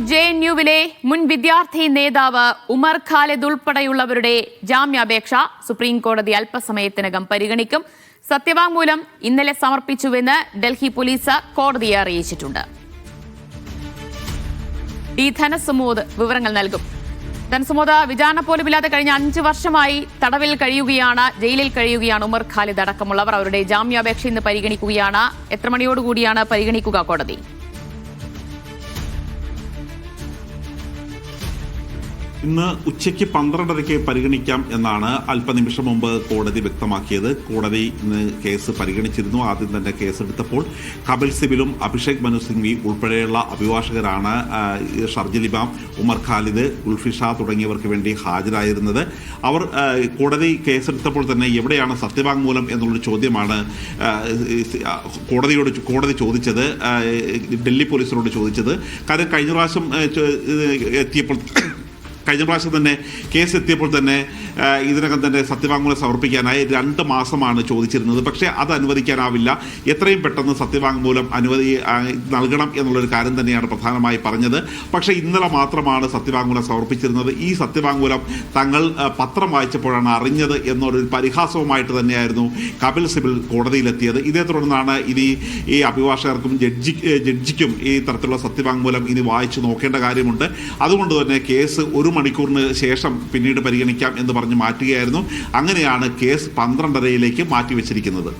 JNUവിലെ മുൻ വിദ്യാർത്ഥി നേതാവ് ഉമർ ഖാലിദ് ഉൾപ്പെടെയുള്ളവരുടെ ജാമ്യാപേക്ഷ സുപ്രീം കോടതി അല്പസമയത്തിനകം പരിഗണിക്കും. സത്യവാങ്മൂലം ഇന്നലെ സമർപ്പിച്ചുവെന്ന് ഡൽഹി പോലീസ് കോടതിയെ അറിയിച്ചിട്ടുണ്ട്. ധനസുമോദ് വിവരങ്ങൾ നൽകും. ധനസുമോദ്, വിചാരണ പോലുമില്ലാതെ കഴിഞ്ഞ 5 വർഷമായി തടവിൽ കഴിയുകയാണ്, ജയിലിൽ കഴിയുകയാണ് ഉമർ ഖാലിദ് അടക്കമുള്ളവർ. അവരുടെ ജാമ്യാപേക്ഷ ഇന്ന് പരിഗണിക്കുകയാണ്. എത്ര മണിയോടുകൂടിയാണ് പരിഗണിക്കുക കോടതി? ഇന്ന് ഉച്ചയ്ക്ക് 12:30 പരിഗണിക്കാം എന്നാണ് അല്പനിമിഷം മുമ്പ് കോടതി വ്യക്തമാക്കിയത്. കോടതി ഇന്ന് കേസ് പരിഗണിച്ചിരുന്നു. ആദ്യം തന്നെ കേസെടുത്തപ്പോൾ കപിൽ സിബലും അഭിഷേക് മനു സിംഗ്വി ഉൾപ്പെടെയുള്ള അഭിഭാഷകരാണ് ഷർജിൽ ഇമാം, ഉമർ ഖാലിദ്, ഉൾഫിഷ തുടങ്ങിയവർക്ക് വേണ്ടി ഹാജരായിരുന്നത്. അവർ കോടതി കേസെടുത്തപ്പോൾ തന്നെ എവിടെയാണ് സത്യവാങ്മൂലം എന്നുള്ളൊരു ചോദ്യമാണ് കോടതി ചോദിച്ചത്, ഡൽഹി പോലീസിനോട് ചോദിച്ചത്. കാരണം കഴിഞ്ഞ പ്രാവശ്യം തന്നെ കേസ് എത്തിയപ്പോൾ തന്നെ ഇതിനകം തന്നെ സത്യവാങ്മൂലം സമർപ്പിക്കാനായി 2 മാസമാണ് ചോദിച്ചിരുന്നത്. പക്ഷേ അത് അനുവദിക്കാനാവില്ല, എത്രയും പെട്ടെന്ന് സത്യവാങ്മൂലം നൽകണം എന്നുള്ളൊരു കാര്യം തന്നെയാണ് പ്രധാനമായി പറഞ്ഞത്. പക്ഷേ ഇന്നലെ മാത്രമാണ് സത്യവാങ്മൂലം സമർപ്പിച്ചിരുന്നത്. ഈ സത്യവാങ്മൂലം തങ്ങൾ പത്രം വായിച്ചപ്പോഴാണ് അറിഞ്ഞത് എന്നൊരു പരിഹാസവുമായിട്ട് തന്നെയായിരുന്നു കപിൽ സിബൽ കോടതിയിലെത്തിയത്. ഇതേ തുടർന്നാണ് ഇനി ഈ അഭിഭാഷകർക്കും ജഡ്ജിക്കും ഈ തരത്തിലുള്ള സത്യവാങ്മൂലം ഇനി വായിച്ചു നോക്കേണ്ട കാര്യമുണ്ട്. അതുകൊണ്ട് തന്നെ കേസ് 1 മണിക്കൂറിന് ശേഷം പിന്നീട് പരിഗണിക്കാം എന്ന് പറഞ്ഞ് മാറ്റുകയായിരുന്നു. അങ്ങനെയാണ് കേസ് 12:30 മാറ്റിവെച്ചിരിക്കുന്നത്.